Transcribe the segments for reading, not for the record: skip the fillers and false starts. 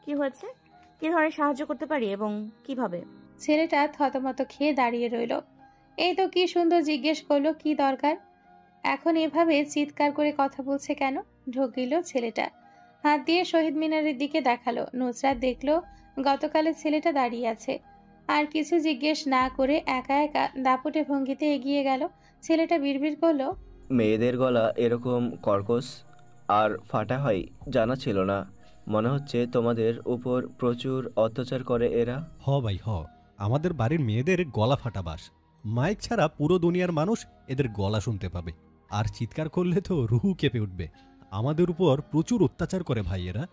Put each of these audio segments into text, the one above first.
কি হয়েছে? কি ধরনের সাহায্য করতে পারি এবং কিভাবে? ছেলেটা থতমত খেয়ে দাঁড়িয়ে রইল। এই তো কি সুন্দর জিজ্ঞেস করলো কি দরকার, এখন এভাবে চিৎকার করে কথা বলছে কেন? ঢোক গিল ছেলেটা, হাত দিয়ে শহীদ মিনারের দিকে দেখালো। নুসরাত দেখলো গতকালের ছেলেটা দাঁড়িয়ে আছে, আর কিছু জিজ্ঞেস না করে একা একা দাপুটে ভঙ্গিতে এগিয়ে গেল। ছেলেটা বিড়বিড় করলো, মেয়েদের গলা এরকম কর্কশ আর ফাটা হয় জানা ছিল না। মনে হচ্ছে তোমাদের উপর প্রচুর অত্যাচার করে এরা। ভাই আমাদের বাড়ির মেয়েদের গলা ফাটা বাস। মাইক ছাড়া পুরো দুনিয়ার মানুষ এদের গলা শুনতে পাবে, আর চিৎকার করলে তো রুহু কেঁপে উঠবে। আমাদের উপর প্রচুর অত্যাচার করে ভাই এরা।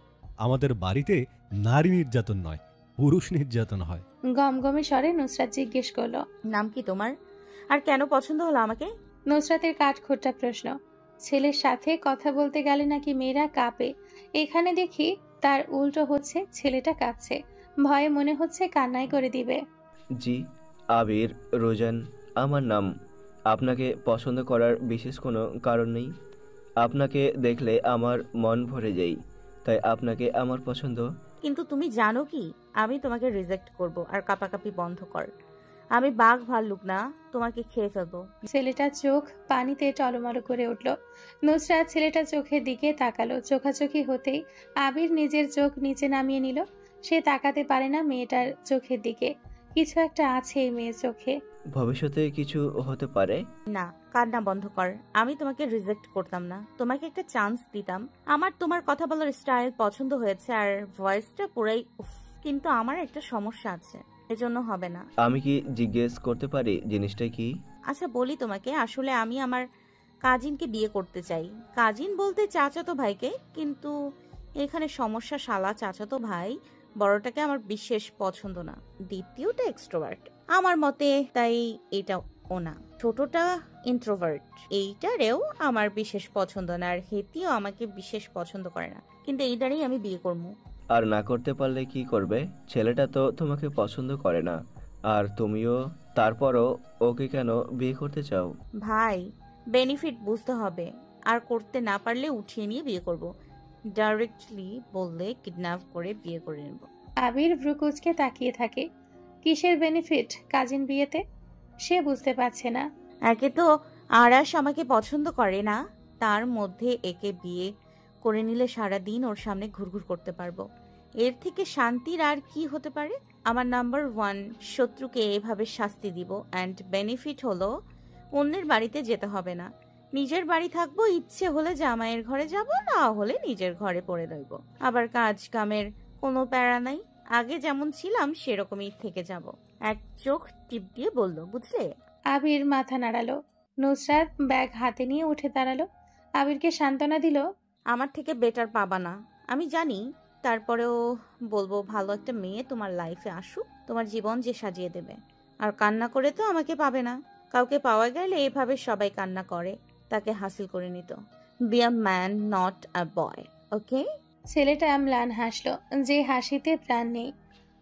আমাদের বাড়িতে নারী নির্যাতন নয়, পুরুষ নির্যাতন হয়। গমগমে স্বরে নুসরাত জিজ্ঞেস করলো, নাম কি তোমার? আর কেন পছন্দ হলো আমাকে? নুসরাতের কাঠখোট্টা প্রশ্ন। ছেলের সাথে কথা বলতে গেলে নাকি মেয়েরা কাঁপে, এখানে দেখি তার উল্টো হচ্ছে, ছেলেটা কাঁপছে, ভয়ে মনে হচ্ছে কান্নাই করে দিবে। জি, আবির রোজান আমার নাম। আপনাকে পছন্দ করার বিশেষ কোনো কারণ নেই। আপনাকে দেখলে আমার মন ভরে যায়, তাই আপনাকে আমার পছন্দ। কিন্তু তুমি জানো কি, আমি তোমাকে রিজেক্ট করব। আর কাপাকাপি বন্ধ কর। আমি বাঘ ভাল্লুক না, তোমাকে খেয়ে ফেলবো। ছেলেটার চোখ পানিতে টলমল করে উঠল। নুসরাত ছেলেটার চোখের দিকে তাকালো। চোখাচোখি হতেই আবির নিজের চোখ নিচে নামিয়ে নিল। সে তাকাতে পারে না মেয়েটার চোখের দিকে, কিছু একটা আছে এই মেয়ের চোখে। ভবিষ্যতে কিছু হতে পারে। না, কান্না বন্ধ কর। আমি তোমাকে রিজেক্ট করতাম না, তোমাকে একটা চান্স দিতাম। আমার তোমার কথা বলার স্টাইল পছন্দ হয়েছে, আর ভয়েসটা পুরাই উফ। কিন্তু আমার একটা সমস্যা আছে, এজন্য হবে না। আমি কি জিজ্ঞেস করতে পারি জিনিসটা কি? আচ্ছা বলি তোমাকে, আসলে আমি আমার কাজিনকে বিয়ে করতে চাই। কাজিন বলতে চাচাতো ভাইকে, কিন্তু এখানে সমস্যা, শালা চাচাতো ভাই বড়টাকে আমার বিশেষ পছন্দ না। দ্বিতীয়টা এক্সট্রোভার্ট আমার মতে, তাই এটা ও না। ছোটটা ইন্ট্রোভার্ট, এইটারেও আমার বিশেষ পছন্দ না। আর হেতিও আমাকে বিশেষ পছন্দ করে না, কিন্তু এইটারেই আমি বিয়ে করবো। আর না করতে পারলে কি করবে? ছেলেটা তো তোমাকে পছন্দ করে না, আর তুমিও। তারপরও ওকে কেন বিয়ে করতে চাও? ভাই, বেনিফিট বুঝতে হবে। আর করতে না পারলে উঠিয়ে নিয়ে বিয়ে করব। ডাইরেক্টলি বললে কিডন্যাপ করে বিয়ে করে নেব। আবির ভ্রুকুচকে তাকিয়ে থাকে। কিসের বেনিফিট কাজিন বিয়েতে? সে বুঝতে পারছে না। একে তো আরাশ আমাকে পছন্দ করে না, তার মধ্যে একে বিয়ে করে নিলে সারাদিন ওর সামনে ঘুরঘুর করতে পারবো। এর থেকে শান্তির আর কি হতে পারে? আমার নাম্বার 1 শত্রুকে এভাবে শাস্তি দিব। অ্যান্ড বেনিফিট হলো অন্যের বাড়িতে যেতে হবে না, নিজের বাড়ি থাকবো। ইচ্ছে হলে জামাইয়ের ঘরে যাব, না হলে নিজের ঘরে পড়ে রইব। আবার কাজ কামের কোনো প্যারা নাই, আগে যেমন ছিলাম সেরকমই থেকে যাব। এক চোখ টিপ দিয়ে বলল, বুঝলে? আবির মাথা নাড়ালো। নুসরাত ব্যাগ হাতে নিয়ে উঠে দাঁড়ালো। আবিরকে সান্ত্বনা দিল, আমার থেকে বেটার পাবা না আমি জানি, তারপরেও বলবো ভালো একটা মেয়ে তোমার লাইফে আসুক, তোমার জীবন যে সাজিয়ে দেবে। আর কান্না করে তো আমাকে পাবে না। কাউকে পাওয়া গেলে এভাবে সবাই কান্না করে তাকে হাসিল করে নিত। Be a man, not a boy, okay? ছেলেটা ম্লান হাসলো, যে হাসিতে প্রাণ নেই।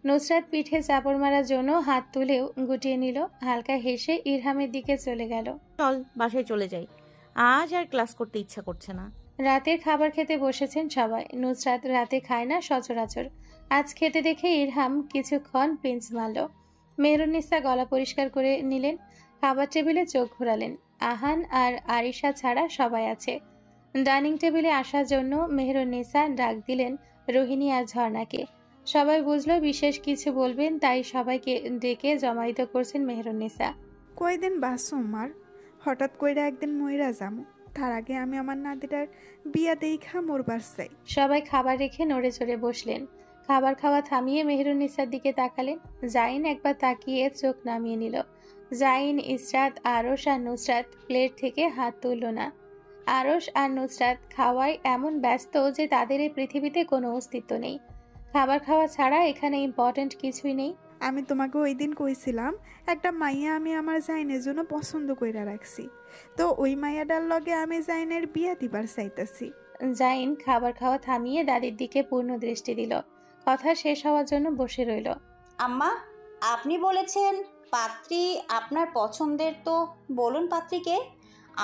নুসরাত পিঠে চাপড় মারার জন্য হাত তুলেও গুটিয়ে নিল। হালকা হেসে ইরহামের দিকে চলে গেল। চল বাসায় চলে যাই, আজ আর ক্লাস করতে ইচ্ছা করছে না। রাতের খাবার খেতে বসেছেন সবাই। নুসরাত রাতে খায় না সচরাচর, আজ খেতে দেখে ইরহাম কিছুক্ষণ পিঞ্চ মারল। মেহরুন্নিসা গলা পরিষ্কার করে নিলেন, খাবার টেবিলে চোখ ঘোরালেন। আহান আর আরিশা ছাড়া সবাই আছে। ডাইনিং টেবিলে আসার জন্য মেহরুন্নিসা ডাক দিলেন রোহিণী আর ঝর্ণাকে। সবাই বুঝলো বিশেষ কিছু বলবেন, তাই সবাইকে ডেকে জমায়েত করছেন মেহরুন্নিসা। কয়দিন বাসো মার, হঠাৎ কইরা একদিন মইরা যামু, তার আগে আমি আমার নাতিটার বিয়া দেইখা মরবার চাই। সবাই খাবার রেখে নড়ে চড়ে বসলেন। খাবার খাওয়া থামিয়ে মেহরুন্নিসার দিকে তাকালেন। জাইন একবার তাকিয়ে চোখ নামিয়ে নিল। জাইন, ইসরাত, আরশ আর নুসরাত প্লেট থেকে হাত তুলল না। আরশ আর নুসরাত খাওয়ায় এমন ব্যস্ত যে তাদের এই পৃথিবীতে কোনো অস্তিত্ব নেই। খাবার খাওয়া ছাড়া এখানে ইম্পর্ট্যান্ট কিছুই নেই। আমি তোমাকে ওই দিন কইছিলাম একটা মাইয়া আমি আমার জাইনের জন্য পছন্দ কইরা রাখছি, তো ওই মাইয়াটার লগে আমি জাইনের বিয়া দিবার চাইতাছি। জাইন খাবার খাওয়া থামিয়ে দাদির দিকে পূর্ণ দৃষ্টি দিল। কথা শেষ হওয়ার জন্য বসে রইল। আম্মা, আপনি বলেছেন পাত্রী আপনার পছন্দের, তো বলুন পাত্রীকে।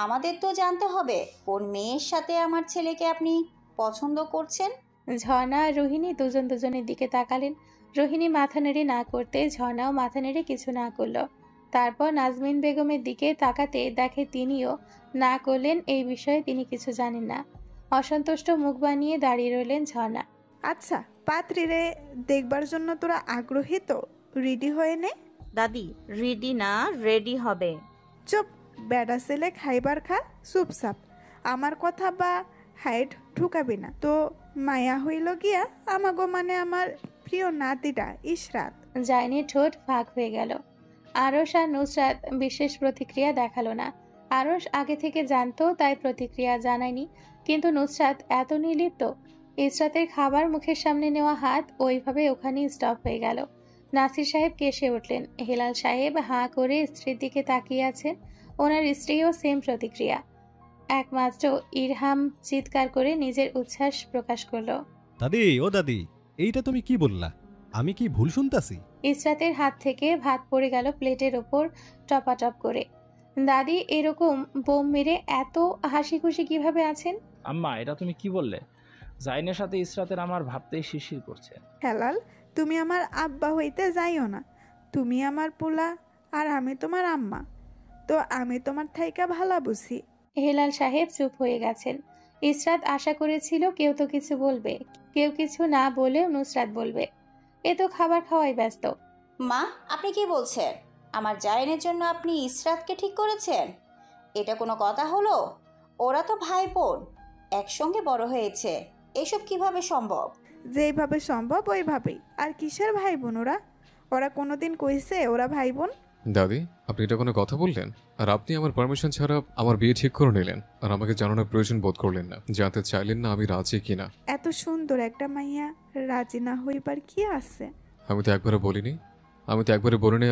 আমাদের তো জানতে হবে কোন মেয়ের সাথে আমার ছেলেকে আপনি পছন্দ করছেন। ঝর্ণা আর রোহিণী দুজন দুজনের দিকে তাকালেন। রোহিণী মাথা নেড়ে না করতে ঝর্ণাও মাথা নেড়ে কিছু না করলো। তারপর নাজমিন বেগমের দিকে তাকাতে দেখে তিনিও না করলেন। এই বিষয়ে তিনি কিছু জানেন না। অসন্তুষ্ট মুখ বানিয়ে দাঁড়িয়ে রইলেন ঝর্ণা। আচ্ছা, পাত্রীরে দেখবার জন্য তোরা আগ্রহী তো? রেডি হয়ে নে। দাদি রেডি না, রেডি হবে। চুপ, বেড়া ছেলে খাইবার খা, চুপচাপ। আমার কথা বা হাইট ঢুকাবি না তো। মায়া হইল গিয়া আমাগো মানে আমার প্রিয় নাতিটা ইশরাত। জাইনের ঠোঁট ফাঁক হয়ে গেল। আরশ আর নুসরাত বিশেষ প্রতিক্রিয়া দেখালো না। আরশ আগে থেকে জানতো, তাই প্রতিক্রিয়া জানায়নি। কিন্তু নুসরাত এত নির্লিপ্ত। ইসরাতের খাবার মুখের সামনে নেওয়া হাত ওইভাবে ওখানেই স্টপ হয়ে গেল। নাসির সাহেব কেসে উঠলেন। হেলাল সাহেব হাঁ করে স্ত্রীর দিকে তাকিয়ে আছেন। ওনার স্ত্রীও সেম প্রতিক্রিয়া। একমাত্র ইরহাম চিৎকার করে নিজের উচ্ছ্বাস প্রকাশ করলো। দাদি, ও দাদি, এইটা তুমি কি বললা? আমি কি ভুল শুনতাছি? ইসরাতের হাত থেকে ভাত পড়ে গেল প্লেটের ওপর টপাটপ করে। দাদি এরকম বোম মেরে এত হাসি খুশি কিভাবে আছেন? আম্মা, এটা তুমি কি বললে? জাইনের সাথে ইসরাতের আমার ভাবতেই শিরশির করছে। হেলাল, তুমি আমার আব্বা হইতে যাইও না। তুমি আমার পোলা আর আমি তোমার আম্মা, তো আমি তোমার থাইকা ভালা বুঝি। হেলাল সাহেব চুপ হয়ে গেছেন। ইসরাত আশা করেছিল কেউ তো কিছু বলবে, কেউ কিছু না বলেও নুসরাত বলবে। এ তো খাবার খাওয়াই ব্যস্ত। মা, আপনি কি বলছেন? আমার জাইনের জন্য আপনি ইসরাতকে ঠিক করেছেন? এটা কোনো কথা হলো? ওরা তো ভাই বোন, একসঙ্গে বড় হয়েছে, এসব কিভাবে সম্ভব? যেইভাবে সম্ভব ওইভাবেই। আর কিসের ভাই বোন ওরা? ওরা কোনোদিন কইছে ওরা ভাই বোন? দাদি, আপনি এটা কোনো কথা বললেন? আর আপনি আমার পারমিশন ছাড়া আমার বিয়ে ঠিক করে নিলেন, আর আমাকে জানানোর প্রয়োজন বোধ করলেন না, জানতে চাইলেন না আমি রাজি কিনা। এত সুন্দর একটা মাইয়া রাজি না হইবার কি আছে? আমি তো একবারে বলিনি।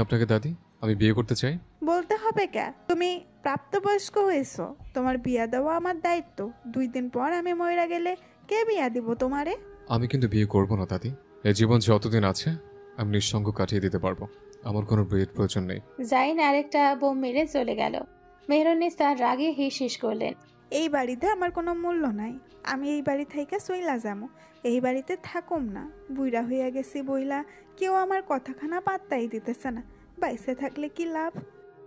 আপনাকে দাদি, আমি বিয়ে করতে চাই। বলতে হবে কে? তুমি প্রাপ্তবয়স্ক হয়েছো, তোমার বিয়া দেওয়া আমার দায়িত্ব। 2 দিন পর আমি মইরা গেলে কে বিয়া দিব তোমারে? আমি কিন্তু বিয়ে করব না দাদি। এই জীবন যতদিন আছে আমি নিঃসঙ্গ কাটিয়ে দিতে পারবো। আমার কোনো বিয়ের প্রয়োজন নেই। জাইন আরেকটা বোম মেরে চলে গেল। মেহরুন্নিসা রাগে হিস হিস করলেন। এই বাড়িতে আমার কোনো মূল্য নাই। আমি এই বাড়ি থেকে চইলা যাবো। এই বাড়িতে থাকুম না। বুইড়া হইয়া গেছি বইলা কেউ আমার কথাখানা পাত্তাই দিতেছে না। বাইসে থাকলে কি লাভ?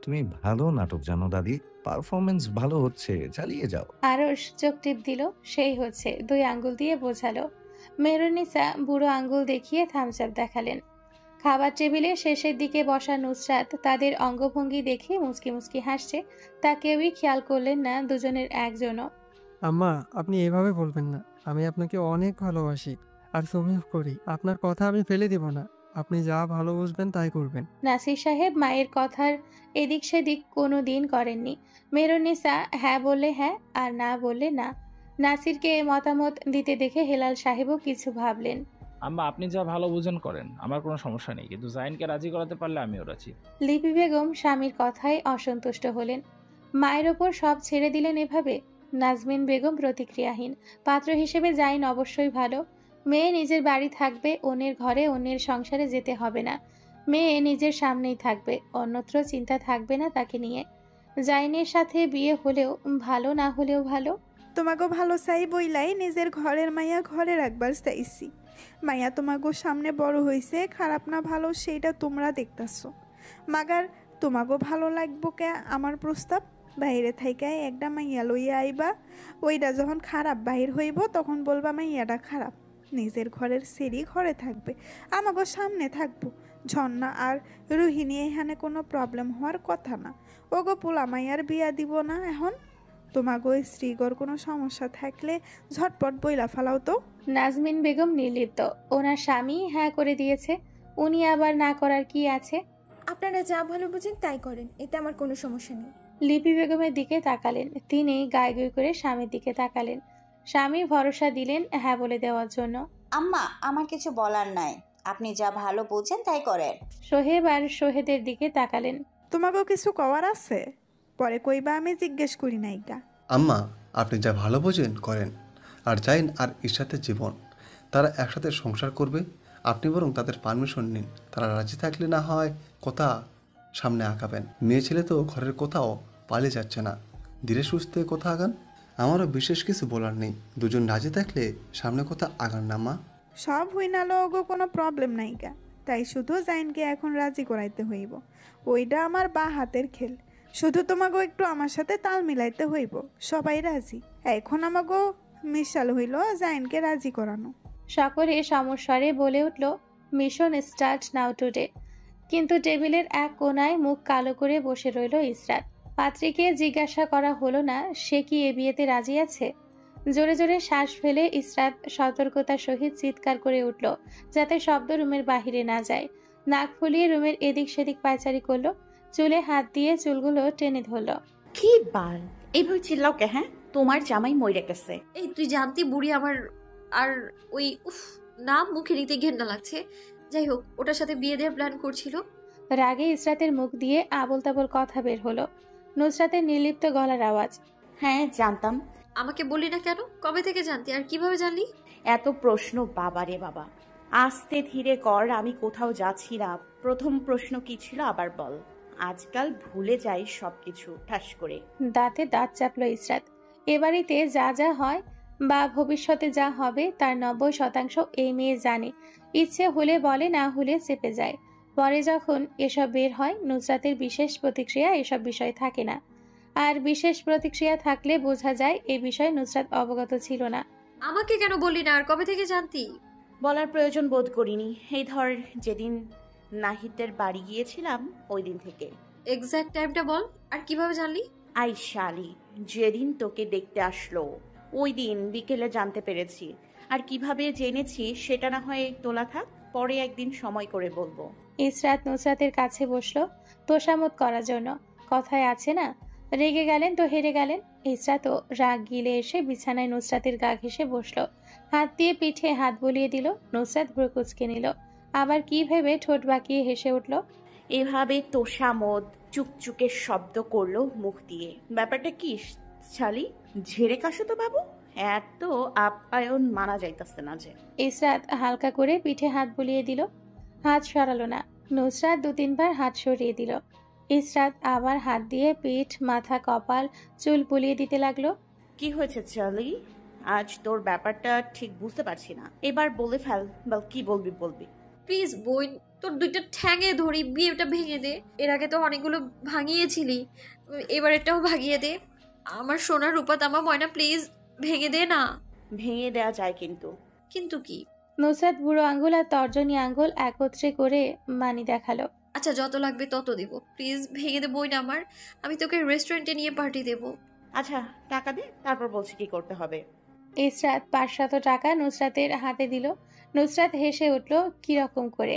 তুমি ভালো নাটক জানো দাদি, পারফরমেন্স ভালো হচ্ছে, চালিয়ে যাও। আরশ চোখ টিপ দিল। সেই হচ্ছে, 2 আঙ্গুল দিয়ে বোঝালো। মেহরুন্নিসা বুড়ো আঙ্গুল দেখিয়ে থামস আপ দেখালেন। খাবার টেবিলে শেষের দিকে বসা নুসরাত তাদের অঙ্গভঙ্গি দেখে মুচকি মুচকি হাসছে। তা কেউই খেয়াল করলেন না দুজনের একজনও। আম্মা, আপনি এভাবে বলবেন না। আমি আপনাকে অনেক ভালোবাসি আর সমীহ করি। আপনার কথা আমি ফেলে দেব না। আপনি যা ভালো বুঝবেন তাই করবেন। নাসির সাহেব মায়ের কথার এদিক সেদিক কোনো দিন করেননি। মেহরুন্নিসা হ্যাঁ বললে হ্যাঁ, আর না বললে না। নাসিরকে মতামত দিতে দেখে হেলাল সাহেবও কিছু ভাবলেন। আম্মা, আপনি যা ভালো বুঝেন করেন, আমার কোনো সমস্যা নেই, কিন্তু জাইনকে রাজি করাতে পারলে আমিও রাজি। লিপি বেগম স্বামীর কথায় অসন্তুষ্ট হলেন। মায়ের ওপর সব ছেড়ে দিলেন এভাবে। নাজমিন বেগম প্রতিক্রিয়াহীন। পাত্র হিসেবে জাইন অবশ্যই ভালো। মেয়ে নিজের বাড়ি থাকবে, অন্যের ঘরে অন্যের সংসারে যেতে হবে না। মেয়ে নিজের সামনেই থাকবে, অন্যত্র চিন্তা থাকবে না তাকে নিয়ে। জাইনের সাথে বিয়ে হলেও ভালো, না হলেও ভালো। তোমাকে ভালো চাই বইলাই নিজের ঘরের মাইয়া ঘরে রাখবার চাইছি। মাইয়া তোমাগো সামনে বড় হইছে, খারাপ না ভালো সেইটা তোমরা দেখতাছো। মাগার তোমাগো ভালো লাগবো কে আমার প্রস্তাব? বাইরে থাইকায় একটা মাইয়া লইয়া আইবা, ওইটা যখন খারাপ বাহির হইব তখন বলবা মাইয়াটা খারাপ। নিজের ঘরের সেরি ঘরে থাকবে, আমাগো সামনে থাকবো। ঝর্ণা আর রোহিণী এখানে কোনো প্রবলেম হওয়ার কথা না। ওগো পোলা মাইয়ার বিয়া দিব না এখন? তোমাগো স্ত্রীগর কোনো সমস্যা থাকলে ঝটপট বইলা ফালাও তো। নাজমিন বেগম নির্লিপ্ত। ওনার স্বামী হ্যাঁ করে দিয়েছে, উনি আবার না করার কি আছে? আপনারা যা ভালো বুঝেন তাই করেন, এতে আমার কোনো সমস্যা নেই। লিপি বেগমের দিকে তাকালেন। তিনি গায়ে গায়ে করে স্বামীর দিকে তাকালেন। স্বামী ভরসা দিলেন হ্যাঁ বলে দেওয়ার জন্য। আম্মা, আমার কিছু বলার নাই, আপনি যা ভালো বুঝেন তাই করেন। সোহেব আর সোহেদের দিকে তাকালেন। তোমাকেও কিছু কওয়ার আছে? পরে কইবা আমি জিজ্ঞেস করি নাইকা। আম্মা, আপনি যা ভালো বোঝেন করেন। আর জাইন আর ইশরাতের জীবন, তারা একসাথে সংসার করবে। আপনি বরং তাদের পারমিশন নিন। তারা রাজি থাকলে না হয় কথা সামনে আঁকাবেন। মেয়ে ছেলে তো ঘরের কোথাও পালিয়ে যাচ্ছে না, ধীরে সুস্থে কথা আগান। আমারও বিশেষ কিছু বলার নেই, দুজন রাজি থাকলে সামনে কথা আগার না মা। সব হইনালো ওগো কোনো প্রবলেম নাইকা, তাই শুধু জাইনকে এখন রাজি করাইতে হইব। ওইটা আমার বা হাতের খেল, শুধু তোমাকে একটু আমার সাথে তাল মিলাইতে হইব। সবাই রাজি, এখন আমাকে মিশাল হইল জাইনকে রাজি করানো। সকলে সমস্বরে বলে উঠল, মিশন স্টার্ট নাও টুডে। কিন্তু টেবিলের এক কোনায় মুখ কালো করে বসে রইল ইসরাত। পাত্রীকে জিজ্ঞাসা করা হলো না সে কি এ বিয়েতে রাজি আছে। জোরে জোরে শ্বাস ফেলে ইসরাত সতর্কতার সহিত চিৎকার করে উঠল, যাতে শব্দ রুমের বাহিরে না যায়। নাক ফুলিয়ে রুমের এদিক সেদিক পায়চারি করলো, চুলে হাত দিয়ে চুলগুলো টেনে ধরল। কি বাল, এইভাবে চিল্লাও কে? হ্যাঁ, তোমার জামাই মইরা গেছে। এই তুই জানতি বুড়ি আমার, আর ওই নাম মুখে নিতে ঘেন্না লাগছে। যাই হোক, ওটার সাথে বিয়ে দেওয়ার প্ল্যান করছিল। রাগে ইসরাতের মুখ দিয়ে আবল তাবল কথা বের হলো। নুসরাতের নির্লিপ্ত গলার আওয়াজ, হ্যাঁ জানতাম। আমাকে বললি না কেন? কবে থেকে জানতি আর কিভাবে জানলি? এত প্রশ্ন বাবারে বাবা, আস্তে ধীরে কর। আমি কোথাও যাচ্ছি না। প্রথম প্রশ্ন কি ছিল আবার বল। আজকাল ভুলে যাই সবকিছু ঠাস করে। দাঁতে দাঁত চাপলো ইসরাত। এ বাড়িতে যা যা হয় বা ভবিষ্যতে যা হবে তার 90% এই মেয়ে জানে। ইচ্ছে হলে বলে, না হলে চেপে যায়। পরে যখন এসব বের হয়, নুসরাতের বিশেষ প্রতিক্রিয়া এসব বিষয় থাকে না। আর বিশেষ প্রতিক্রিয়া থাকলে বোঝা যায় এ বিষয়ে নুসরাত অবগত ছিল না। আমাকে কেন বললি না আর কবে থেকে জানতি? বলার প্রয়োজন বোধ করিনি। এই ধর, যেদিন নাহিদের বাড়ি গিয়েছিলাম ওই দিন থেকে। এক্সাক্ট টাইমটা বল। আর কিভাবে জানলি? আই শালি, যেদিন তোকে দেখতে আসলো ওই দিন বিকেলে জানতে পেরেছি। আর কিভাবে জেনেছি সেটা না হয় তোলা থাক, পরে একদিন সময় করে বলবো। ইসরাত নুসরাতের কাছে বসলো তোষামত করার জন্য। কথায় আছে না, রেগে গেলেন তো হেরে গেলেন। ইসরাতও রাগ গিলে এসে বিছানায় নুসরাতের গা ঘেঁষে বসলো, হাত দিয়ে পিঠে হাত বুলিয়ে দিল। নুসরাত ভ্রু কুঁচকে নিল, আবার কি ভেবে ঠোঁট বাঁকিয়ে হেসে উঠল। এভাবে তোষামত চুকচুকের শব্দ করলো মুখ দিয়ে। ব্যাপারটা কি শালি, ঝেড়ে কাশো তো বাবু। এত আপ্যায়ন মানা যাইতেছে না যে। ইসরাত হালকা করে পিঠে হাত বুলিয়ে দিল, হাত সরালো না। নুসরাত 2-3 বার হাত সরিয়ে দিল। ইসরাত আবার হাত দিয়ে পিঠ, মাথা, কপাল, চুল বুলিয়ে দিতে লাগলো। কি হয়েছে চার্লি? আজ তোর ব্যাপারটা ঠিক বুঝতে পারছি না। এবার বলে ফেল, বল কি বলবি। প্লিজ বোন, তোর দুইটা ঠ্যাঙে ধরি, বিয়েটা ভেঙে দে। এর আগে তো অনেকগুলো ভাঙিয়েছিলি, এবার এটাও ভাঙিয়ে দে। আমার সোনার রূপা তামা ময়না, প্লিজ ভেঙে দে না। ভেঙে দেয়া যায় কিন্তু কি? নুসরাত বুড়ো আঙ্গুল আর তর্জনী আঙ্গুল একত্রে করে মানি দেখালো। আচ্ছা, যত লাগবে তত দেবো, প্লিজ ভেঙে দে বোন আমার। আমি তোকে রেস্টুরেন্টে নিয়ে পার্টি দেবো। আচ্ছা টাকা দে, তারপর বলছি কি করতে হবে। ইসরাত 500 টাকা নুসরাতের হাতে দিল। নুসরাত হেসে উঠল কিরকম করে।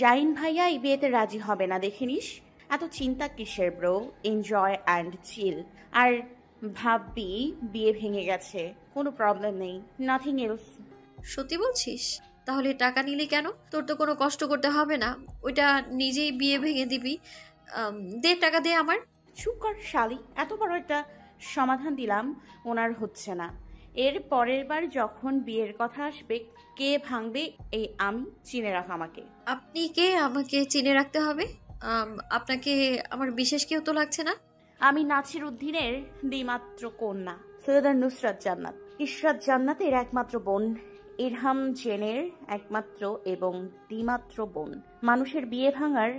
জাইন ভাইয়া এই বিয়েতে রাজি হবে না, দেখে নিস। এত চিন্তা কিসের ব্রো, এনজয় অ্যান্ড চিল। আর ভাববি বিয়ে ভেঙে গেছে, কোনো প্রবলেম নেই, নাথিং এলস। সত্যি বলছিস? তাহলে টাকা নিলি কেন? তোর তো কোনো কষ্ট করতে হবে না, ওইটা নিজেই বিয়ে ভেঙে দিবি। দে টাকা দে আমার। চুপ কর শালি, এত বড় একটা সমাধান দিলাম, ওনার হচ্ছে না। এর পরের বার যখন বিয়ের কথা আসবে, কে ভাঙবে এই আমি চিনে রাখ আমাকে। আপনি কে? আমাকে চিনে রাখতে হবে? আপনাকে আমার বিশেষ কেউ তো লাগছে না। আমি নাছির উদ্দিনের দ্বিমাত্র কন্যা সৈয়দা নুসরাত জান্নাত, ইশরাত জান্নাতের একমাত্র বোন, ইরহাম জেনের একমাত্র এবং দ্বিমাত্র বোন, মানুষের বিয়ে ভাঙার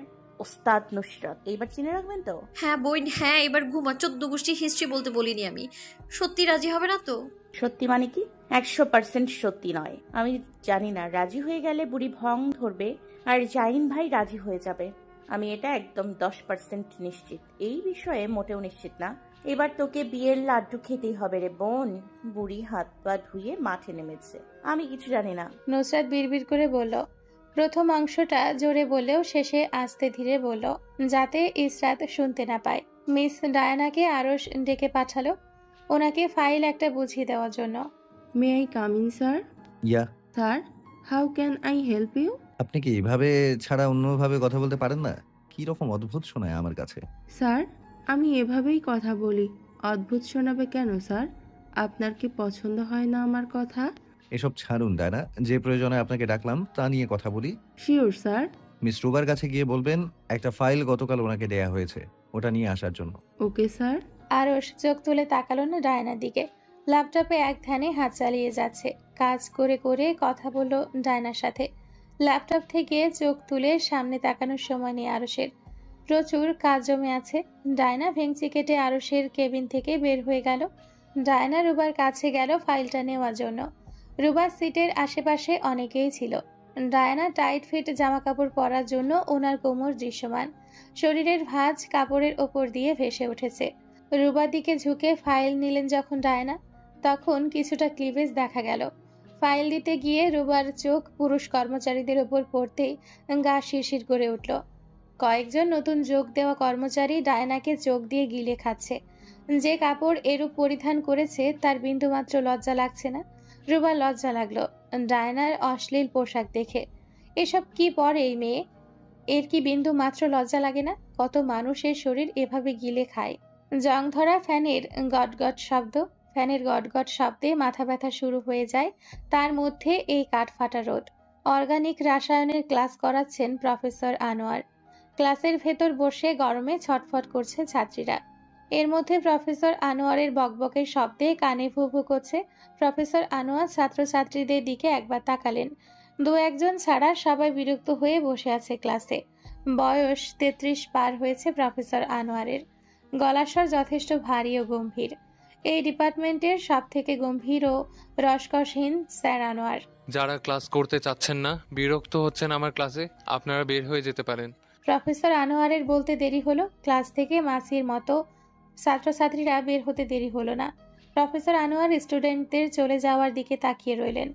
ওস্তাদ নুসরাত। এইবার চিনে রাখবেন তো? হ্যাঁ বোন, হ্যাঁ। এবার ঘুমা, 14 গোষ্ঠী হিস্ট্রি বলতে বলিনি আমি। সত্যি রাজি হবে না তো? সত্যি মানে কি? 100% সত্যি নয়। আমি জানি না, রাজি হয়ে গেলে বুড়ি ভং ধরবে আর জাইন ভাই রাজি হয়ে যাবে। আমি এটা একদম 10% নিশ্চিত। এই বিষয়ে মোটেও নিশ্চিত না। এবার তোকে বিয়ের লাড্ডু খেতেই হবে রে বোন। বুড়ি হাত পা ধুয়ে মাঠে নেমেছে, আমি কিছু জানি না। নুসরাত বিড়বিড় করে বলল। প্রথম অংশটা জোরে বললেও শেষে আস্তে ধীরে বলল, যাতে ইসরাত শুনতে না পায়। মিস ডায়ানাকে আরশ ডেকে পাঠালো ওনাকে ফাইল একটা বুঝিয়ে দেওয়ার জন্য। May I come in sir? Yeah sir, how can I help you? আপনি কি এভাবে ছাড়া অন্যভাবে কথা বলতে পারেন না? কি রকম অদ্ভুত শোনায় আমার কাছে। স্যার, আমি এভাবেই কথা বলি। অদ্ভুত শোনাবে কেন স্যার? আপনার কি পছন্দ হয় না আমার কথা? এসব ছাড়ুন ডায়না, যে প্রয়োজনে আপনাকে ডাকলাম তা নিয়ে কথা বলি। Sure sir. মিস রুবার কাছে গিয়ে বলবেন একটা ফাইল গতকাল ওনাকে দেয়া হয়েছে, ওটা নিয়ে আসার জন্য। Okay sir. আরশ চোখ তুলে তাকালো না ডায়নার দিকে। ল্যাপটপে এক ধ্যানে হাত চালিয়ে যাচ্ছে। কাজ করে করে কথা বলল ডায়নার সাথে। ল্যাপটপ থেকে চোখ তুলে সামনে তাকানোর সময় নেই আরশের। প্রচুর কাজ জমে আছে। ডায়না ভেঙচি কেটে আরশের কেবিন থেকে বের হয়ে গেল। ডায়না রুবার কাছে গেল ফাইলটা নেওয়ার জন্য। রুবার সিটের আশেপাশে অনেকেই ছিল। ডায়না টাইট ফিট জামা কাপড় পরার জন্য ওনার কোমর দৃশ্যমান, শরীরের ভাঁজ কাপড়ের ওপর দিয়ে ভেসে উঠেছে। রুবার দিকে ঝুঁকে ফাইল নিলেন যখন ডায়না, তখন কিছুটা ক্লিভেজ দেখা গেল। ফাইল দিতে গিয়ে রুবার চোখ পুরুষ কর্মচারীদের ওপর পড়তেই গা শিরশির করে উঠল। কয়েকজন নতুন যোগ দেওয়া কর্মচারী ডায়নাকে চোখ দিয়ে গিলে খাচ্ছে। যে কাপড় এরূপ পরিধান করেছে তার বিন্দুমাত্র লজ্জা লাগছে না। রুবার লজ্জা লাগলো ডায়নার অশ্লীল পোশাক দেখে। এসব কি পরে এই মেয়ে? এর কি বিন্দু মাত্র লজ্জা লাগে না? কত মানুষের শরীর এভাবে গিলে খায়। জং ধরা ফ্যানের গটগট শব্দ, ফ্যানের গটগট শব্দে মাথা ব্যথা শুরু হয়ে যায়। তার মধ্যে এই কাঠফাটা রোদ। অর্গানিক রসায়নের ক্লাস করাচ্ছেন প্রফেসর আনোয়ার। ক্লাসের ভেতর বসে গরমে ছটফট করছে ছাত্রীরা। এর মধ্যে প্রফেসর আনোয়ারের বকবকের শব্দে কানে ভু ভু করছে। প্রফেসর আনোয়ার ছাত্রছাত্রীদের দিকে একবার তাকালেন। দু একজন ছাড়া সবাই বিরক্ত হয়ে বসে আছে ক্লাসে। বয়স 33 পার হয়েছে প্রফেসর আনোয়ারের। গলাস্বর যথেষ্ট ভারী ও গম্ভীর। এই ডিপার্টমেন্টের সব থেকে গম্ভীর ও রসকসহীন স্যার আনোয়ার। যারা ক্লাস করতে চাচ্ছেন না, বিরক্ত হচ্ছেন আমার ক্লাসে, আপনারা বের হয়ে যেতে পারেন। প্রফেসর আনোয়ারের বলতে দেরি হলো। ক্লাস থেকে মাছির মতো ছাত্রছাত্রীরা বের হতে দেরি হলো না। প্রফেসর আনোয়ার স্টুডেন্টদের চলে যাওয়ার দিকে তাকিয়ে রইলেন।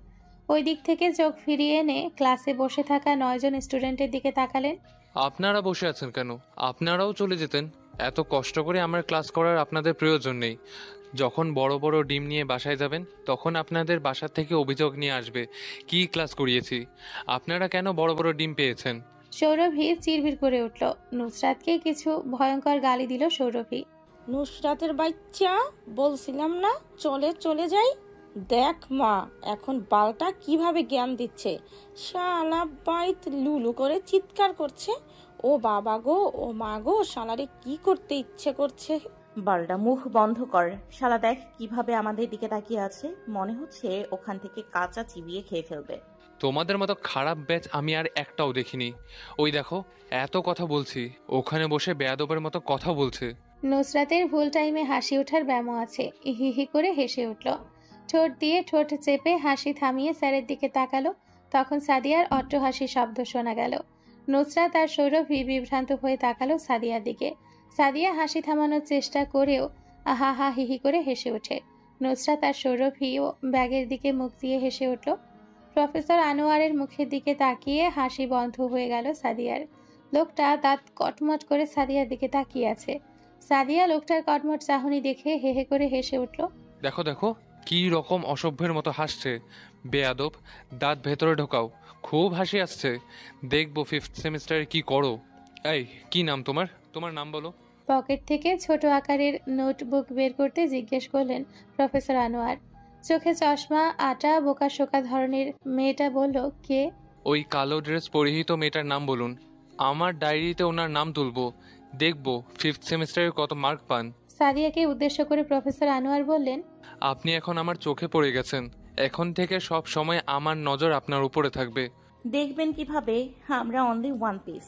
ওই দিক থেকে চোখ ফিরিয়ে এনে ক্লাসে বসে থাকা 9 জন স্টুডেন্টের দিকে তাকালেন। আপনারা বসে আছেন কেন? আপনারাও চলে যেতেন। এত কষ্ট করে আমার ক্লাস করার আপনাদের প্রয়োজন নেই। যখন বড় বড় ডিম নিয়ে বাসায় যাবেন তখন আপনাদের বাসার থেকে অভিযোগ নিয়ে আসবে কি ক্লাস করিয়েছি। আপনারা কেন বড় বড় ডিম পেয়েছেন? সৌরভী চিরবির করে উঠল। নুসরাতকে কিছু ভয়ঙ্কর গালি দিল সৌরভী। নুসরাতের বাচ্চা, বলছিলাম না চলে চলে যাই। দেখ মা এখন বালটা কিভাবে জ্ঞান দিচ্ছে। শালা বাইত লুলু করে চিৎকার করছে। ও বাবা গো, ও মা গো, শালারে কি করতে ইচ্ছে করছে। বালটা মুখ বন্ধ কর। শালা দেখ কিভাবে আমাদের দিকে তাকিয়ে আছে, মনে হচ্ছে ওখান থেকে কাঁচা চিবিয়ে খেয়ে ফেলবে। তোমাদের মতো খারাপ ব্যাচ আমি আর একটাও দেখিনি। ওই দেখো এত কথা বলছি, ওখানে বসে বেয়াদবের মতো কথা বলছে। নুসরাতের ভুল টাইমে হাসি ওঠার ব্যামো আছে। হি হি করে হেসে উঠল। ঠোঁট দিয়ে ঠোঁট চেপে হাসি থামিয়ে স্যারের দিকে তাকালো। তখন সাদিয়ার অট্টহাসি শব্দ শোনা গেল। নুসরাত আর সৌরভী বিভ্রান্ত হয়ে তাকালো সাদিয়ার দিকে। সাদিয়া হাসি থামানোর চেষ্টা করেও আহা হা হিহি করে হেসে ওঠে। নুসরাত আর সৌরভীও ব্যাগের দিকে মুখ দিয়ে হেসে উঠল। প্রফেসর আনোয়ারের মুখের দিকে তাকিয়ে হাসি বন্ধ হয়ে গেল সাদিয়ার। লোকটা দাঁত কটমট করে সাদিয়ার দিকে তাকিয়ে আছে। সাদিয়া লোকটার কটমট চাহনি দেখে হে হে করে হেসে উঠল। দেখো দেখো কি রকম অসভ্যের মতো হাসছে। বেয়াদব, দাঁত ভেতরে ঢোকাও। খুব হাসি আসছে। দেখবো 5th সেমিস্টারে কি করো। এই কি নাম তোমার? তোমার নাম বলো। পকেট থেকে ছোট আকারের নোটবুক বের করতে জিজ্ঞেস করলেন প্রফেসর আনোয়ার। চোখে চশমা, আটা, বোকাশোকা ধরনের মেয়েটা বলল, কে? ওই কালো ড্রেস পরিহিত মেয়েটার নাম বলুন। আমার ডায়েরিতে ওনার নাম তুলবো। দেখবো 5th সেমিস্টারের কত মার্ক পান। সাদিয়াকে উদ্দেশ্য করে প্রফেসর আনোয়ার বললেন, আপনি এখন আমার চোখে পড়ে গেছেন। এখন থেকে সব সময় আমার নজর আপনার উপরে থাকবে। দেখবেন কিভাবে আমরা অনলি ওয়ান পিস।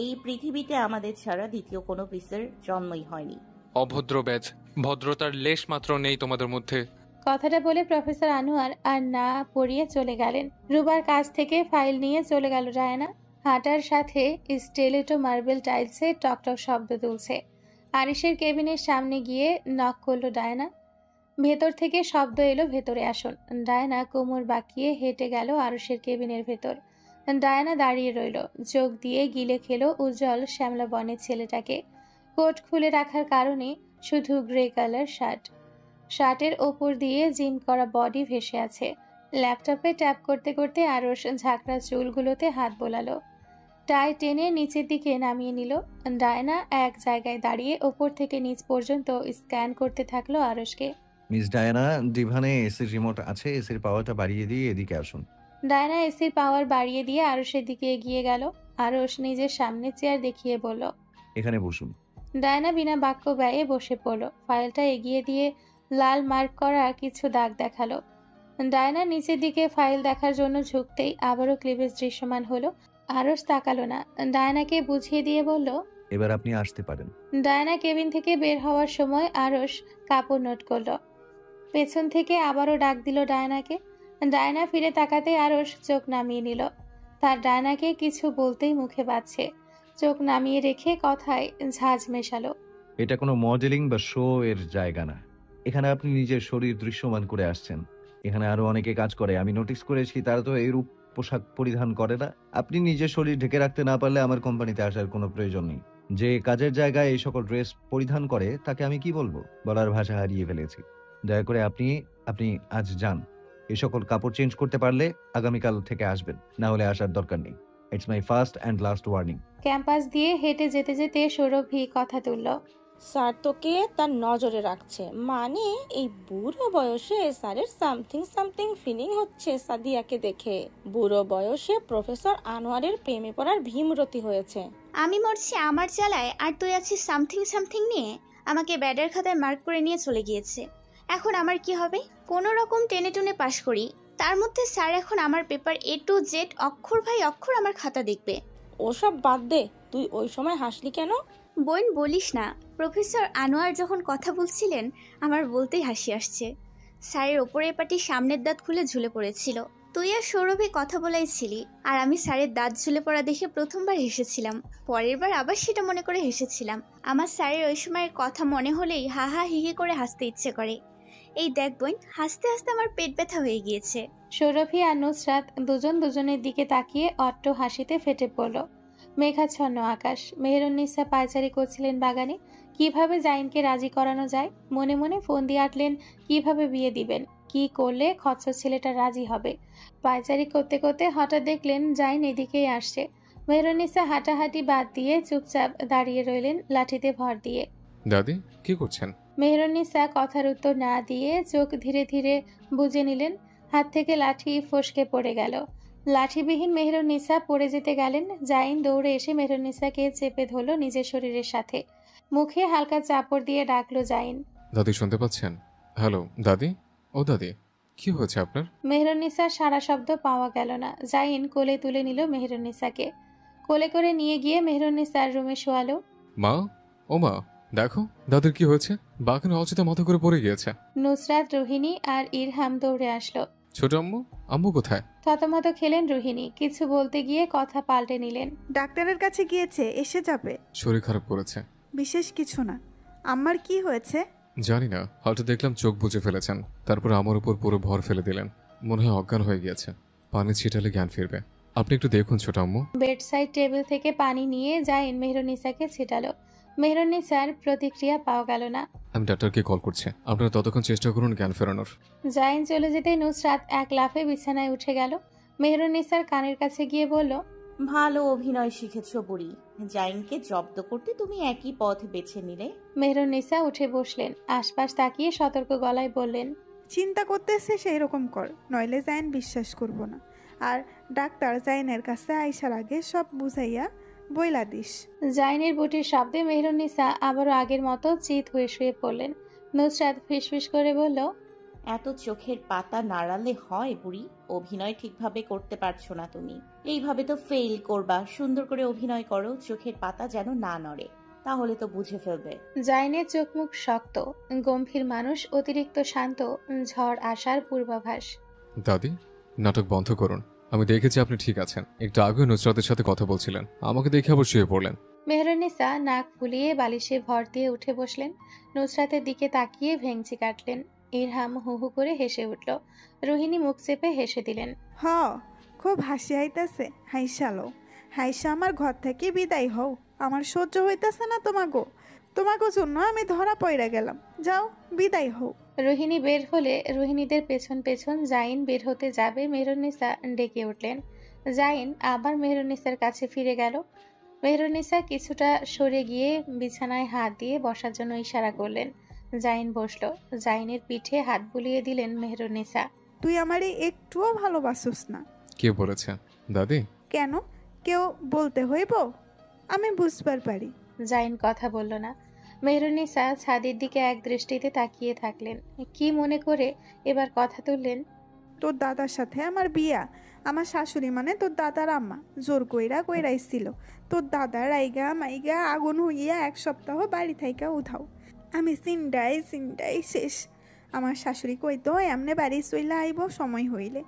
এই পৃথিবীতে আমাদের ছাড়া দ্বিতীয় কোনো পিসের জন্মই হয়নি। অভদ্র ব্যাজ, ভদ্রতার লেশ মাত্র নেই তোমাদের মধ্যে। কথাটা বলে প্রফেসর আনোয়ার আর না পড়িয়ে চলে গেলেন। রুবার কাছ থেকে ফাইল নিয়ে চলে গেল রায়না। হাঁটার সাথে স্টেলেটো মার্বেল টাইলসে টকটক শব্দ তুলছে। আরিশের কেবিনের সামনে গিয়ে নক করলো ডায়না। ভেতর থেকে শব্দ এলো, ভেতরে আসুন। ডায়না কোমর বাঁকিয়ে হেঁটে গেল আরশের কেবিনের ভেতর। ডায়না দাঁড়িয়ে রইল, চোখ দিয়ে গিলে খেলো উজ্জ্বল শ্যামলা বনের ছেলেটাকে। কোট খুলে রাখার কারণে শুধু গ্রে কালার শার্ট। শার্টের ওপর দিয়ে জিম করা বডি ভেসে আছে। ল্যাপটপে ট্যাপ করতে করতে আরশ ঝাঁকড়া চুলগুলোতে হাত বোলালো। টাই টেনে নিচের দিকে নামিয়ে নিল। ডায়না এক জায়গায় দাঁড়িয়ে ওপর থেকে নিচ পর্যন্ত স্ক্যান করতে থাকলো আরশকে। মিস ডায়ানা, ডিভানে এসির রিমোট আছে, এসির পাওয়ারটা বাড়িয়ে দিয়ে এদিকে আসুন। ডায়না এসির পাওয়ার বাড়িয়ে দিয়ে আরশের দিকে এগিয়ে গেল। আরশ নিজের সামনে চেয়ার দেখিয়ে বলল, এখানে বসুন। ডায়না বিনা বাক্য ব্যয়ে বসে পড়ল। ফাইলটা এগিয়ে দিয়ে লাল মার্ক করা কিছু দাগ দেখালো। ডায়না নিচের দিকে ফাইল দেখার জন্য ঝুঁকতেই আবারও ক্লিভেজ দৃশ্যমান হলো। আরশ তাকালো না, ডায়নাকে বুঝিয়ে দিয়ে বলল, এবার আপনি আসতে পারেন। ডায়না কেবিন থেকে বের হওয়ার সময় আরশ কাপড় নোট করলো। পেছন থেকে আবারও ডাক দিল ডায়নাকে। ডায়না ফিরে তাকাতে আরশ চোখ নামিয়ে নিল। তার ডায়নাকে কিছু বলতেই মুখে বাজছে। চোখ নামিয়ে রেখে কথায় ঝাঁজ মেশালো। এটা কোনো মডেলিং বা শো এর জায়গা না। এখানে আপনি নিজের শরীর দৃশ্যমান করে আসছেন। এখানে আরো অনেকে কাজ করে, আমি নোটিস করেছি তারা তো এরূপ পোশাক পরিধান করে না। আপনি নিজের শরীর ঢেকে রাখতে না পারলে আমার কোম্পানিতে আসার কোনো প্রয়োজন নেই। যে কাজের জায়গায় এই সকল ড্রেস পরিধান করে তাকে আমি কি বলবো, বলার ভাষা হারিয়ে ফেলেছি। দয়া করে আপনি আপনি আজ যান। এই সকল কাপড় চেঞ্জ করতে পারলে আগামীকাল থেকে আসবেন, না হলে আসার দরকার নেই। It's my first and last warning. Campus দিয়ে হেঁটে যেতে যেতে সৌরভী কথা তুলল। স্যার তোকে তার নজরে রাখছে, মানে এই বুড়ো বয়সে স্যারের সামথিং সামথিং ফিলিং হচ্ছে সাদিয়াকে দেখে। বুড়ো বয়সে প্রফেসর আনোয়ারের প্রেমে পড়ার ভীমরতি হয়েছে। আমি মরছি আমার জ্বালায়, আর তুই আছিস সামথিং সামথিং নিয়ে। আমাকে ব্যাডের খাতায় মার্ক করে নিয়ে চলে গিয়েছে। এখন আমার কি হবে? কোনো রকম টেনে টুনে পাশ করি, তার মধ্যে স্যার এখন আমার পেপার A to Z অক্ষর ভাই অক্ষর আমার খাতা দেখবে। ওসব বাদ দে, তুই ওই সময় হাসলি কেন? বোন বলিস না, প্রফেসর আনোয়ার যখন কথা বলছিলেন আমার বলতেই হাসি আসছে। স্যারের ওপরের পাটি সামনের দাঁত খুলে ঝুলে পড়েছিল। তুই আর সৌরভে কথা বলাইছিলি, আর আমি স্যারের দাঁত ঝুলে পড়া দেখে প্রথমবার হেসেছিলাম, পরের বার আবার সেটা মনে করে হেসেছিলাম। আমার স্যারের ওই সময়ের কথা মনে হলেই হা হা হি হি করে হাসতে ইচ্ছে করে। এই দেখ বোন, হাসতে হাসতে আমার পেট ব্যথা হয়ে গিয়েছে। সৌরভী আর নুসরাত দুজন দুজনের দিকে তাকিয়ে অট্ট হাসিতে ফেটে পড়ল। মেঘাচ্ছন্ন আকাশ। মেহেরুন্নিসা পায়চারি করছিলেন বাগানে। কিভাবে জাইনকে রাজি করানো যায়, মনে মনে ফোন দিয়ে আটলেন কিভাবে বিয়ে দিবেন, কি করলে খচ্চর ছেলেটা রাজি হবে। পায়চারি করতে করতে হঠাৎ দেখলেন জাইন এদিকেই আসছে। মেহেরুন্নিসা হাঁটাহাঁটি বাদ দিয়ে চুপচাপ দাঁড়িয়ে রইলেন লাঠিতে ভর দিয়ে। দাদি কি করছেন? মেহেরুন্নিসা কথার উত্তর না দিয়ে চোখ ধীরে ধীরে বুজে নিলেন। হাত থেকে লাঠি ফসকে পড়ে গেল। লাঠিবিহীন মেহেরুন্নিসা পড়ে যেতে গেলেন। জাইন দৌড়ে এসে মেহেরুন্নিসাকে চেপে ধরল নিজের শরীরের সাথে। মুখে হালকা চাপড় দিয়ে ডাকলো জাইন। দাদি শুনতে পাচ্ছেন? হ্যালো দাদি, ও দাদি, কি হয়েছে আপনার? মেহেরুন্নিসার সারা শব্দ পাওয়া গেল না। জাইন কোলে তুলে নিল মেহেরুন্নিসাকে। কোলে করে নিয়ে গিয়ে মেহেরুন্নিসার রুমে শোয়ালো। মা, ও মা, দেখো দাদির কি হয়েছে, বাগানে অচেতা মাথা করে পড়ে গিয়েছে। নুসরাত, রোহিণী আর ইরহাম দৌড়ে আসলো। ছোট আম্মু, আম্মু কোথায়? থতমত খেলেন রোহিণী। কিছু বলতে গিয়ে কথা পাল্টে নিলেন। ডাক্তারের কাছে গিয়েছে, এসে যাবে। শরীর খারাপ করেছে। বিশেষ কিছু না। আমার কি হয়েছে জানি না, হয়তো দেখলাম চোখ বুজে ফেলেছেন, তারপর আমার উপর পুরো ভর ফেলে দিলেন। মনে হয় অজ্ঞান হয়ে গিয়েছে। পানি ছিটালে জ্ঞান ফিরবে, আপনি একটু দেখুন ছোট আম্মু। বেড সাইড টেবিল থেকে পানি নিয়ে জাইন মেহেরুন্নিসাকে ছিটালো। মেহেরুন্নিসার প্রতিক্রিয়া পাওয়া গেল না। আমি ডাক্তারকে কল করছি, আপনারা ততক্ষণ চেষ্টা করুন জ্ঞান ফেরানোর। জাইন চলে যেতে নুসরাত এক লাফে বিছানায় উঠে গেল। মেহেরুন্নিসার কানের কাছে গিয়ে বলল, ভালো অভিনয় শিখেছো বুড়ি। জাইনকে জব্দ করতে তুমি একই পথ বেছে নিলে। মেহেরুন্নিসা উঠে বসলেন। আশপাশ তাকিয়ে সতর্ক গলায় বললেন, চিন্তা করতেছে সেই রকম কর, নইলে জাইন বিশ্বাস করব না। আর ডাক্তার জাইনের কাছে আইসার আগে সব বুঝাইয়া বইলা দিস। জাইনের বুটির শব্দে মেহেরুন্নিসা আবারও আগের মতো চিত হয়ে শুয়ে পড়লেন। নুসরাত ফিসফিস করে বলল, এত চোখের পাতা নাড়ালে হয় বুড়ি? অভিনয় ঠিকভাবে করতে পারছো না তুমি। এইভাবে তো ফেল করবা। সুন্দর করে অভিনয় করো, চোখের পাতা যেন না নড়ে, তাহলে তো বুঝে ফেলবে। জাইনের চোখ মুখ শক্ত, গম্ভীর মানুষ, অতিরিক্ত শান্ত, ঝড় আসার পূর্বাভাস। দাদি, নাটক বন্ধ করুন। আমি দেখেছি আপনি ঠিক আছেন। একটু আগে নুসরাতের সাথে কথা বলছিলেন, আমাকে দেখে আবার শুয়ে পড়লেন। মেহেরুন্নিসা নাক ফুলিয়ে বালিশে ভর দিয়ে উঠে বসলেন। নুসরাতের দিকে তাকিয়ে ভেঙচি কাটলেন। ইরহাম হু হু করে হেসে উঠল। রোহিণী মুখ চেপে হেসে দিলেন। খুব হাসি আইতাছে, হাইসালো। হাইসা আমার ঘর থেকে বিদায় হও। আমার সহ্য হইতাছে না তোমাগো জন্য আমি ধরা পড়ে গেলাম। যাও, বিদায় হও। রোহিণী বের হলে রোহিণীদের পেছন পেছন জাইন বের হতে যাবে। মেহেরুন্নিসা ডেকে উঠলেন। জাইন আবার মেহেরুন্নিসার কাছে ফিরে গেল। মেহেরুন্নিসা কিছুটা সরে গিয়ে বিছানায় হাত দিয়ে বসার জন্য ইশারা করলেন। জাইন বসলো। জাইনের পিঠে হাত বুলিয়ে দিলেন মেহেরুন্নিসা। তুই আমারে একটুও ভালোবাসিস না। কে বলেছে দাদি? কেন কেউ বলতে হইব? আমি বুঝবার পারি। জাইন কথা বলল না। মেহরুন্নিসা ছাদের দিকে এক দৃষ্টিতে তাকিয়ে থাকলেন। কি মনে করে এবার কথা তুললেন। তোর দাদার সাথে আমার বিয়া। আমার শাশুড়ি মানে তোর দাদার আম্মা জোর কইরাইছিল তোর দাদা রাইগা মাইগা আগুন হইয়া 1 সপ্তাহ বাড়ি থাইকা উধাও। আমি চিন্তাই শেষ। আমার শাশুড়ি কইতো এমনে বাড়ি চইলা আইব সময় হইলে।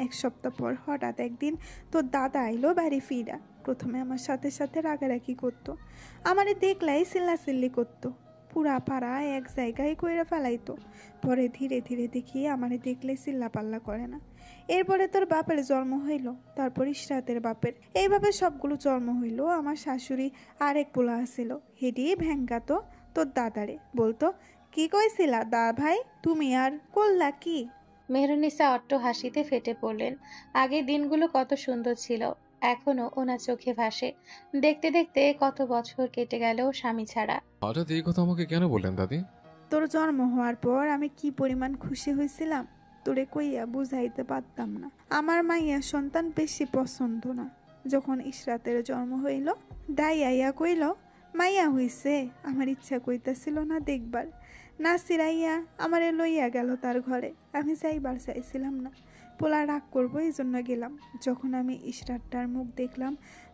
1 সপ্তাহ পর হঠাৎ একদিন তোর দাদা আইলো বাড়ি ফিরা। প্রথমে আমার সাথে সাথে রাগারাগি করতো, আমারে দেখলাই চিল্লাচিল্লি করতো, পুরা পাড়া এক জায়গায় কইরা ফেলাইতো। পরে ধীরে ধীরে দেখি আমারে দেখলে চিল্লাপাল্লা করে না। এরপরে তোর বাপের জন্ম হইল, তারপর ইশরাতের বাপের, এইভাবে সবগুলো জন্ম হইল। আমার শাশুড়ি আরেক পোলা আসিল, হেডি ভেঙ্গাতো তোর দাদারে, বলতো কি কইছিলা দা ভাই তুমি আর করলা কি। মেহরুন্নিসা অট্ট হাসিতে ফেটে পড়লেন। আগের দিনগুলো কত সুন্দর ছিল, এখনো ওনার চোখে ভাসে। দেখতে দেখতে কত বছর কেটে গেল স্বামী ছাড়া। হঠাৎ এই কথা আমাকে কেন বললেন দাদি? তোর জন্ম হওয়ার পর আমি কি পরিমাণ খুশি হয়েছিলাম তোরে কইয়া বুঝাইতে পারতাম না। আমার মাইয়া সন্তান বেশি পছন্দ না। যখন ইশরাতের জন্ম হইল দাই আইয়া কইল মাইয়া হইছে, আমার ইচ্ছা কইতাছিল না দেখবার। নাসির আইয়া আমারে লইয়া গেল তার ঘরে। আমি যাইবার চাইছিলাম না, পোলা রাগ করবো এই জন্য গেলাম। যখন আমি ইশরাতটার মুখ দেখলাম,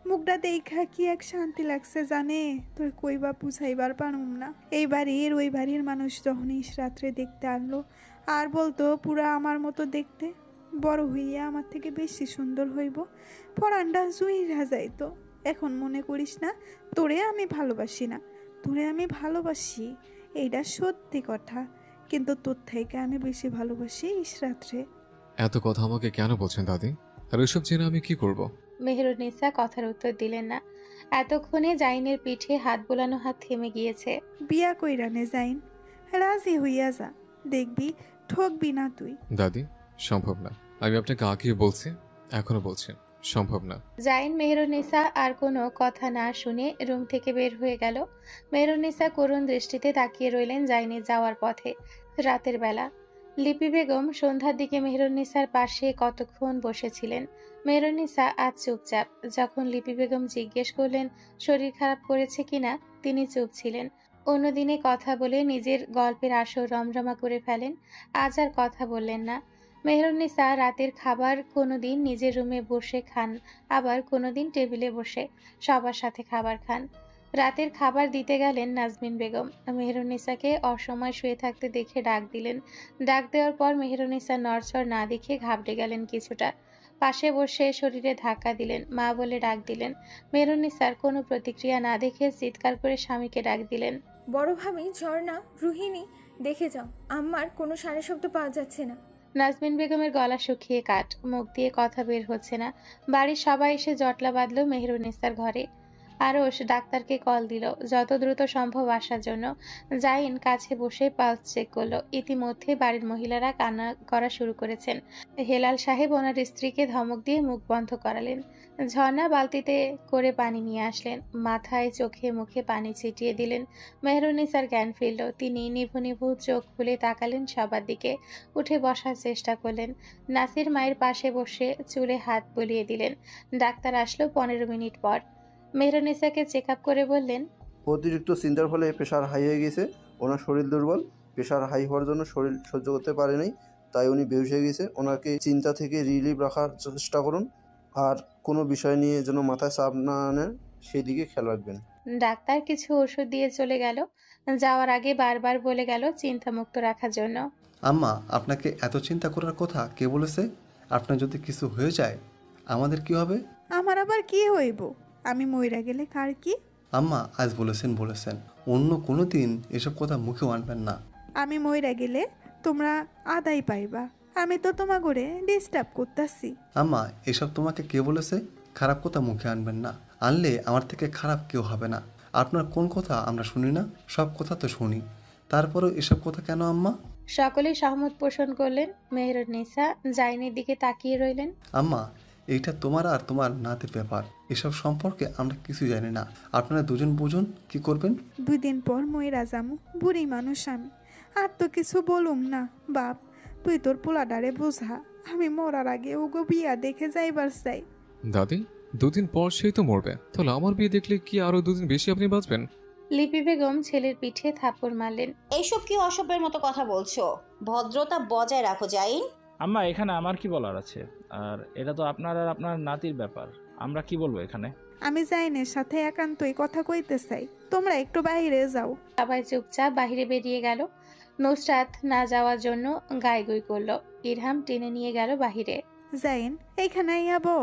মুখটা দেখা কি এক শান্তি লাগছে জানে, তোর কইবা বুঝাইবার পারুম না। এই বাড়ির ওই বাড়ির মানুষ যখন ইশরাতরে দেখতে আনলো আর বলতো পুরা আমার মতো দেখতে, বড় হইয়া আমার থেকে বেশি সুন্দর হইব, পরান্ডা জুইরা যাইতো। এখন মনে করিস না তোরে আমি ভালোবাসি না, তোরে আমি ভালোবাসি, এইটা সত্যি কথা, কিন্তু তোর থেকে আমি বেশি ভালোবাসি ইশরাতরে। এত কথা আমাকে কেন বলছেন দাদি? আর ওইসব জেনে আমি কি করব? মেহরুন্নিসা কথার উত্তর দিলেন না। এতক্ষণে জাইনের পিঠে হাত বোলানো হাত থেমে গিয়েছে। বিয়া কইরা নে জাইন, রাজি হইয়া যা, দেখবি ঠকবি না তুই। দাদি সম্ভব না, আমি আপনাকে আগেই বলছি, এখনো বলছি সম্ভব না। জাইন মেহরুন্নিসা আর কোনো কথা না শুনে রুম থেকে বের হয়ে গেল। মেহরুন্নিসা করুণ দৃষ্টিতে তাকিয়ে রইলেন জাইনের যাওয়ার পথে। রাতের বেলা লিপি বেগম সন্ধ্যার দিকে মেহরুন্নিসার পাশে কতক্ষণ বসেছিলেন। মেহরুন্নিসা আজ চুপচাপ। যখন লিপি বেগম জিজ্ঞেস করলেন শরীর খারাপ করেছে কিনা, তিনি চুপ ছিলেন। অন্যদিনে কথা বলে নিজের গল্পের আসর রমরমা করে ফেলেন, আজ আর কথা বললেন না। মেহরুন্নিসা রাতের খাবার কোনোদিন নিজের রুমে বসে খান, আবার কোনোদিন টেবিলে বসে সবার সাথে খাবার খান। রাতের খাবার দিতে গেলেন নাজমিন বেগম। মেহরুন্নিসাকে অসময় শুয়ে থাকতে দেখে ডাক দিলেন। ডাক দেওয়ার পর মেহরুন্নিসা নড়চড় না দেখে ঘাবড়ে গেলেন কিছুটা। পাশে বসে শরীরে ধাক্কা দিলেন, মা বলে ডাক দিলেন। মেহরুন্নিসার কোনো প্রতিক্রিয়া না দেখে চিৎকার করে স্বামীকে ডাক দিলেন। বড় ভাবি, ঝর্ণা, রুহিণী, দেখে যাও, আমার কোনো সারা শব্দ পাওয়া যাচ্ছে না। নাজমিন বেগমের গলা শুকিয়ে কাঠ, মুখ দিয়ে কথা বের হচ্ছে না। বাড়ির সবাই এসে জটলা বাঁধল মেহরুন্নিসার ঘরে। আরশ ডাক্তারকে কল দিল যত দ্রুত সম্ভব আসার জন্য। জাইন কাছে বসে পালস চেক করলো। ইতিমধ্যে বাড়ির মহিলারা কান্না করা শুরু করেছেন। হেলাল সাহেব ওনার স্ত্রীকে ধমক দিয়ে মুখ বন্ধ করালেন। ঝর্ণা বালতিতে করে পানি নিয়ে আসলেন, মাথায় চোখে মুখে পানি ছিটিয়ে দিলেন। মেহরুন্নিসার জ্ঞান ফিরল। তিনি নিভু নিভু চোখ খুলে তাকালেন সবার দিকে, উঠে বসার চেষ্টা করলেন। নাসির মায়ের পাশে বসে চুলে হাত বুলিয়ে দিলেন। ডাক্তার আসলো 15 মিনিট পর। মেহরুন্নিসাকে চেক আপ করে বললেন, অতিরিক্ত চিন্তার ফলে প্রেশার হাই হয়ে গেছে, ওনার শরীর দুর্বল, প্রেশার হাই হওয়ার জন্য শরীর সহ্য করতে পারেনি, তাই উনি বেহুশ হয়ে গেছে। ওনাকে চিন্তা থেকে রিলিফ রাখার চেষ্টা করুন, আর কোনো বিষয় নিয়ে যেন মাথায় চাপ না আনেন সেদিকে খেয়াল রাখবেন। ডাক্তার কিছু ওষুধ দিয়ে চলে গেল। যাওয়ার আগে বারবার বলে গেল চিন্তামুক্ত রাখার জন্য। আম্মা, আপনাকে এত চিন্তা করার কথা কে বলেছে? আপনার যদি কিছু হয়ে যায় আমাদের কি হবে? আমার আবার কি হইব? আমি মইরা গেলে কার কি? আম্মা আজ বলেছেন, অন্য কোনো দিন এসব কথা মুখেও আনবেন না। আমি মইরা গেলে তোমরা আদায় পাইবা, আমি তো তোমা করে ডিস্টার্ব করতেছি। আম্মা, এসব তোমাকে কে বলেছে? খারাপ কথা মুখে আনবেন না, আনলে আমার থেকে খারাপ কেউ হবে না। আপনার কোন কথা আমরা শুনি না? সব কথা তো শুনি, তারপরেও এসব কথা কেন আম্মা? সকলেই সহমত পোষণ করলেন। মেহরুন্নিসা জাইনের দিকে তাকিয়ে রইলেন। আম্মা, এইটা তোমার আর তোমার নাতের ব্যাপার, এসব সম্পর্কে আমরা কিছু জানি না। আপনারা দুজন বুঝুন কি করবেন। 2 দিন পর মইরা যামু, বুড়ি মানুষ আমি, আর তো কিছু বলুম না। বাপ, তুই তোর পোলাডারে বোঝা, আমি মরার আগে ওগো বিয়া দেখে যাইবার চাই। দাদি, 2 দিন পর সেই তো মরবে, তাহলে আমার বিয়ে দেখলে কি আরো 2 দিন বেশি আপনি বাঁচবেন? লিপি বেগম ছেলের পিঠে থাপ্পড় মারলেন। এইসব কি অসভ্যের মতো কথা বলছো? ভদ্রতা বজায় রাখো জাইন। আম্মা, এখানে আমার কি বলার আছে? আর এটা তো আপনার আর আপনার নাতির ব্যাপার, আমরা কি বলবো এখানে? আমি জাইনের সাথে একান্তই কথা কইতে চাই, তোমরা একটু বাইরে যাও। সবাই চুপচাপ বাহিরে বেরিয়ে গেল। নুসরাত না যাওয়ার জন্য গাইগুই করলো। ইরহাম টেনে নিয়ে গেল বাহিরে। জাইন এইখানে আইয়াবো।